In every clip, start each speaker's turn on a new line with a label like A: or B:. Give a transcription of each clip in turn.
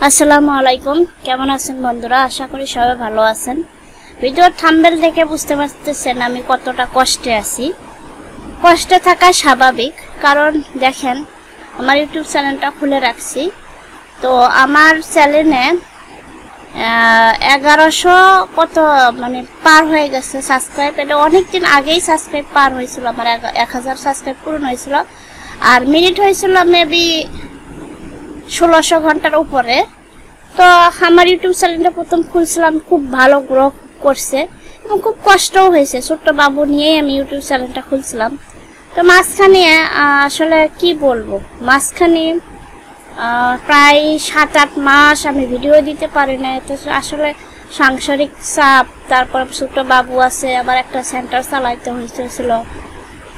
A: আসসালামু আলাইকুম, কেমন আছেন বন্ধুরা? আশা করি সবাই ভালো আছেন। ভিডিওর থাম্বনেল দেখে বুঝতে পারতেছেন আমি কতটা কষ্টে আছি। কষ্টে থাকা স্বাভাবিক, কারণ দেখেন আমার ইউটিউব চ্যানেলটা খুলে রাখছি। তো আমার চ্যানেলে 1100 কত পার হয়ে গেছে সাবস্ক্রাইব। এটা অনেকদিন আগেই সাবস্ক্রাইব পার হয়েছিল, আমার 1000 সাবস্ক্রাইব পূরণ হয়েছিল। আর মিনিট হয়েছিল মেবি 1600 ঘন্টার উপরে। তো আমার ইউটিউব চ্যানেলটা প্রথম খুলছিলাম, খুব ভালো গ্রো করছে এবং খুব কষ্টও হয়েছে। ছোট্ট বাবু নিয়েই আমি ইউটিউব চ্যানেলটা খুলছিলাম। তো মাঝখানে আসলে কি বলবো, মাঝখানে প্রায় 7-8 মাস আমি ভিডিও দিতে পারি না। তো আসলে সাংসারিক চাপ, তারপর ছোট্ট বাবু আছে, আবার একটা সেন্টার চালাইতে হয়েছিল।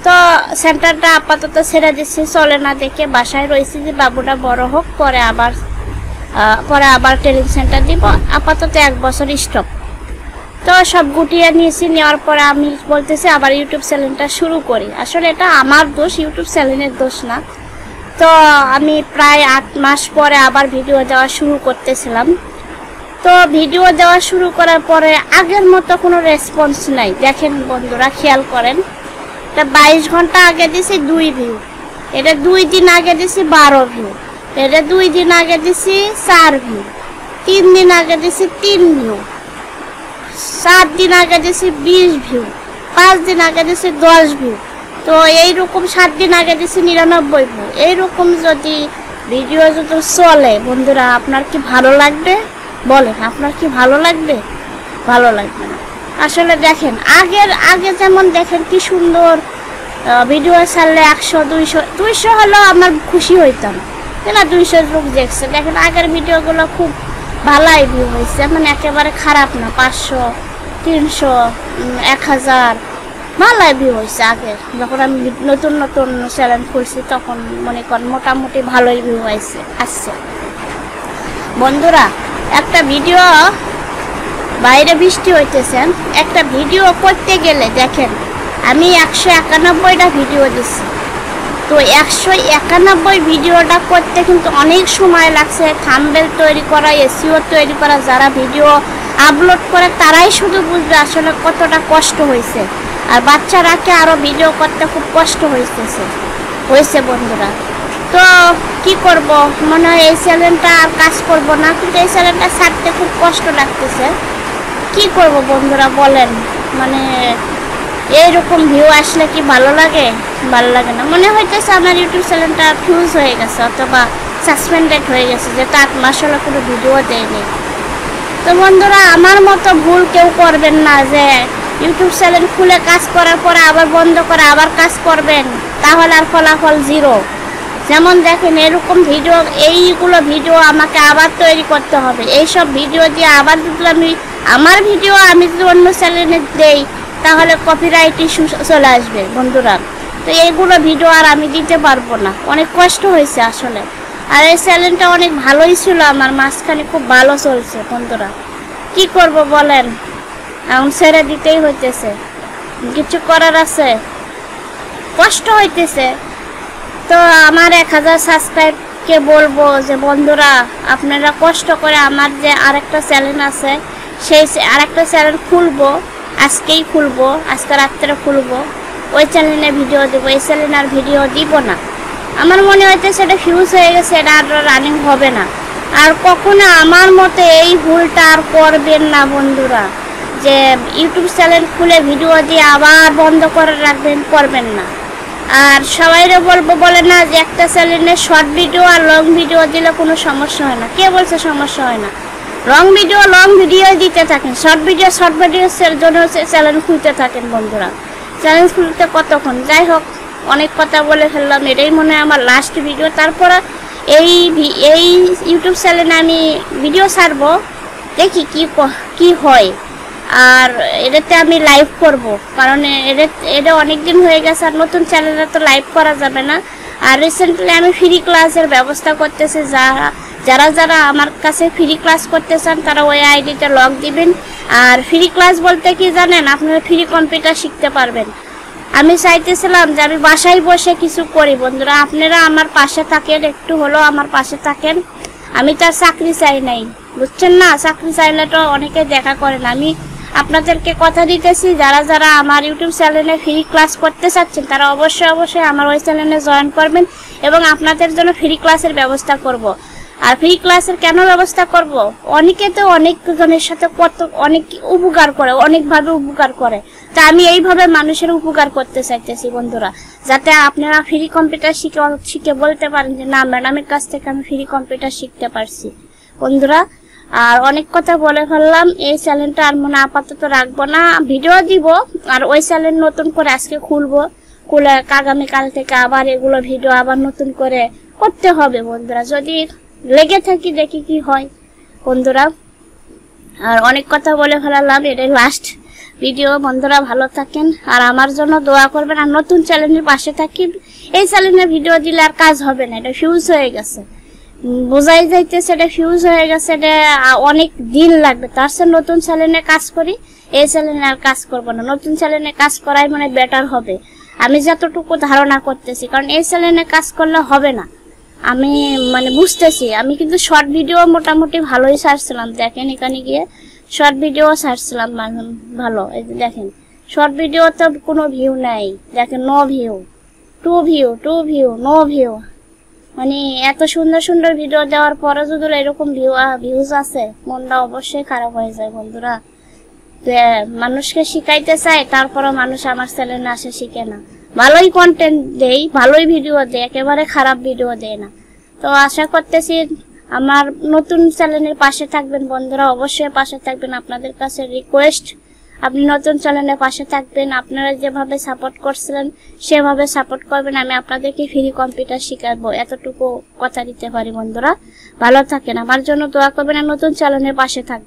A: তো সেন্টারটা আপাতত ছেড়ে দিচ্ছি, চলে না দেখে বাসায় রয়েছি যে বাবুটা বড় হোক, পরে আবার ট্রেনিং সেন্টার দিব। আপাতত 1 বছর স্টপ। তো সব গুটিয়ে নিয়েছি, নেওয়ার পরে আমি বলতেছি আবার ইউটিউব চ্যানেলটা শুরু করি। আসলে এটা আমার দোষ, ইউটিউব চ্যানেলের দোষ না। তো আমি প্রায় 8 মাস পরে আবার ভিডিও দেওয়া শুরু করতেছিলাম। তো ভিডিও দেওয়া শুরু করার পরে আগের মতো কোনো রেসপন্স নাই। দেখেন বন্ধুরা, খেয়াল করেন, এটা 22 ঘন্টা আগে দিছি 2 ভিউ, এটা 2 দিন আগে দিছি 12 ভিউ, এটা 2 দিন আগে দিছি 4 ভিউ, 3 দিন আগে দিছি 3 ভিউ, 7 দিন আগে দিছি 20 ভিউ, 5 দিন আগে দিছি 10 ভিউ। তো এইরকম 7 দিন আগে দিছি 99 ভিউ। এইরকম যদি ভিডিও যদি চলে বন্ধুরা, আপনার কি ভালো লাগবে? বলেন, আপনার কি ভালো লাগবে? ভালো লাগবে না। আসলে দেখেন আগে যেমন দেখেন কি সুন্দর ভিডিও ছাড়লে 100 200 হলেও আমার খুশি হইতাম, না 200 লোক দেখছে। দেখেন আগের ভিডিওগুলো খুব ভালোই ভিউ হয়েছে, একেবারে খারাপ না। 500, 300, 1000 ভালোই ভিউ হয়েছে। আগে যখন আমি নতুন চ্যানেল খুলছি তখন মনে করেন মোটামুটি ভালোই ভিউ আসছে। বন্ধুরা, একটা ভিডিও, বাইরে বৃষ্টি হইতেছেন, একটা ভিডিও করতে গেলে দেখেন আমি 191টা ভিডিও দিচ্ছি। তো 191 ভিডিওটা করতে কিন্তু অনেক সময় লাগছে। থাম্বনেল তৈরি করা, এসইও তৈরি করা, যারা ভিডিও আপলোড করে তারাই শুধু বুঝবে আসলে কতটা কষ্ট হয়েছে। আর বাচ্চারাকে আরও ভিডিও করতে খুব কষ্ট হয়েছে বন্ধুরা। তো কি করব, মনে হয় এই চ্যানেলটা আর কাজ করব না, কিন্তু এই চ্যানেলটা ছাড়তে খুব কষ্ট লাগতেছে। কি করব বন্ধুরা বলেন, এইরকম ভিউ আসলে কি ভালো লাগে? ভালো লাগে না। মনে হইতেছে আমার ইউটিউব চ্যানেলটা ফিউজ হয়ে গেছে অথবা সাসপেন্ডেড হয়ে গেছে, যে 8 মাস হলো কোনো ভিডিও দেয়নি। তো বন্ধুরা, আমার মতো ভুল কেউ করবেন না, যে ইউটিউব চ্যানেল খুলে কাজ করার পরে আবার বন্ধ করে আবার কাজ করবেন, তাহলে আর ফলাফল 0। যেমন দেখেন এরকম ভিডিও, এইগুলো ভিডিও আমাকে আবার তৈরি করতে হবে। এইসব ভিডিও দিয়ে আবার যদি আমার ভিডিও আমি যদি অন্য চ্যানেলে দেই তাহলে কপিরাইট ইস্যু চলে আসবে বন্ধুরা। তো এইগুলো ভিডিও আর আমি দিতে পারবো না। অনেক কষ্ট হয়েছে আসলে। আর এই চ্যানেলটা অনেক ভালোই ছিল আমার, মাঝখানে খুব ভালো চলছে বন্ধুরা। কি করব বলেন, এখন ছেড়ে দিতেই হইতেছে, কিছু করার আছে, কষ্ট হইতেছে। তো আমার 1000 সাবস্ক্রাইবকে বলবো যে বন্ধুরা, আপনারা কষ্ট করে আমার যে আরেকটা চ্যানেল আছে, সেই আরেকটা চ্যানেল খুলবো, আজকেই খুলবো, আজকে রাত্রে খুলবো, ওই চ্যানেলে ভিডিও দেবো। এই চ্যানেলে আর ভিডিও দিব না। আমার মনে হইতে সেটা ফিউজ হয়ে গেছে, এটা আর রানিং হবে না। আর কখনো আমার মতে এই ভুলটা আর করবেন না বন্ধুরা, যে ইউটিউব চ্যানেল খুলে ভিডিও দিয়ে আবার বন্ধ করে রাখবেন, করবেন না। আর সবাইরে বলবো, বলে না যে একটা চ্যানেলে শর্ট ভিডিও আর লং ভিডিও দিলে কোনো সমস্যা হয় না। কে বলছে সমস্যা হয় না? লং ভিডিও দিতে থাকেন, শর্ট ভিডিও জন্য চ্যানেল খুলতে থাকেন বন্ধুরা। চ্যানেল খুলতে কতক্ষণ? যাই হোক, অনেক কথা বলে ফেললাম। এটাই মনে হয় আমার লাস্ট ভিডিও। তারপরে এই ইউটিউব চ্যানেলে আমি ভিডিও ছাড়বো, দেখি কি হয়। আর এটাতে আমি লাইভ করব, কারণ এটা অনেক দিন হয়ে গেছে। আর নতুন চ্যানেলে তো লাইভ করা যাবে না। আর রিসেন্টলি আমি ফ্রি ক্লাসের ব্যবস্থা করতেছি। যারা আমার কাছে ফ্রি ক্লাস করতে চান তারা ওই আইডিতে লগ দিবেন। আর ফ্রি ক্লাস বলতে কি জানেন, আপনারা ফ্রি কম্পিউটার শিখতে পারবেন। আমি চাইতেছিলাম যে আমি বাসায় বসে কিছু করি বন্ধুরা, আপনারা আমার পাশে থাকেন, একটু হলেও আমার পাশে থাকেন। আমি তো আর চাকরি চাই নাই, বুঝছেন না? চাকরি চাইলে তো অনেকে দেখা করে না। আমি আপনাদেরকে কথা দিতেছি, যারা যারা আমার ইউটিউব চ্যানেলে ফ্রি ক্লাস করতে চাচ্ছেন তারা অবশ্যই আমার ওই চ্যানেলে জয়েন করবেন এবং আপনাদের জন্য ফ্রি ক্লাসের ব্যবস্থা করব। আর ফ্রি ক্লাসের কেন ব্যবস্থা করব, অনেকে তো অনেকজনের সাথে অনেক উপকার করে, অনেকভাবে উপকার করে। তা আমি এইভাবে মানুষের উপকার করতে চাইতেছি বন্ধুরা, যাতে আপনারা ফ্রি কম্পিউটার শিখে বলতে পারেন যে না, ম্যাডামের কাছ থেকে আমি ফ্রি কম্পিউটার শিখতে পারছি বন্ধুরা। আর অনেক কথা বলে ফেললাম, এই চ্যানেলটা আর মনে আপাতত রাখবো না, ভিডিও দিব। আর ওই চ্যানেল নতুন করে আজকে খুলবো, খুলে আগামীকাল থেকে আবার এগুলো ভিডিও আবার নতুন করে করতে হবে বন্ধুরা। যদি লেগে থাকি দেখি কি হয় বন্ধুরা। আর অনেক কথা বলে ফেলালাম, এটাই লাস্ট ভিডিও বন্ধুরা। ভালো থাকেন আর আমার জন্য দোয়া করবেন। আর নতুন চ্যানেলের পাশে থাকি। এই চ্যানেলে ভিডিও দিলে আর কাজ হবে না, এটা ফিউজ হয়ে গেছে, বোঝাই যাইতেছে এটা ফিউজ হয়ে গেছে, এটা অনেক দিন লাগবে। তার সাথে নতুন চ্যানেলে কাজ করি, এই চ্যানেলে আর কাজ করবো না। নতুন চ্যানেলে কাজ করাই মানে বেটার হবে, আমি যতটুকু ধারণা করতেছি। কারণ এই চ্যানেলে কাজ করলে হবে না, আমি মানে বুঝতেছি। আমি কিন্তু শর্ট ভিডিও মোটামুটি ভালোই ছাড়ছিলাম, দেখেন এখানে গিয়ে শর্ট ভিডিও ছাড়ছিলাম ভালো। এই যে দেখেন শর্ট ভিডিও তো কোনো ভিউ নাই, দেখেন no view, two view, no view. মানে এত সুন্দর সুন্দর ভিডিও দেওয়ার পরে যদি এরকম ভিউজ আছে, মনটা অবশ্যই খারাপ হয়ে যায় বন্ধুরা। মানুষকে শিখাইতে চাই, তারপরে মানুষ আমার চ্যানেলে আসে শিখে না। ভালোই কন্টেন্ট দেই, ভালোই ভিডিও দেয়, একেবারে খারাপ ভিডিও দেয় না। তো আশা করতেছি আমার নতুন চ্যানেলের পাশে থাকবেন বন্ধুরা, অবশ্যই পাশে থাকবেন। আপনাদের কাছে রিকোয়েস্ট, আপনি নতুন চ্যানেলের পাশে থাকবেন। আপনারা যেভাবে সাপোর্ট করছিলেন সেভাবে সাপোর্ট করবেন। আমি আপনাদেরকে ফ্রি কম্পিউটার শিখাবো, এতটুকু কথা দিতে পারি বন্ধুরা। ভালো থাকেন, আমার জন্য দোয়া করবেন আর নতুন চ্যানেলের পাশে থাকবেন।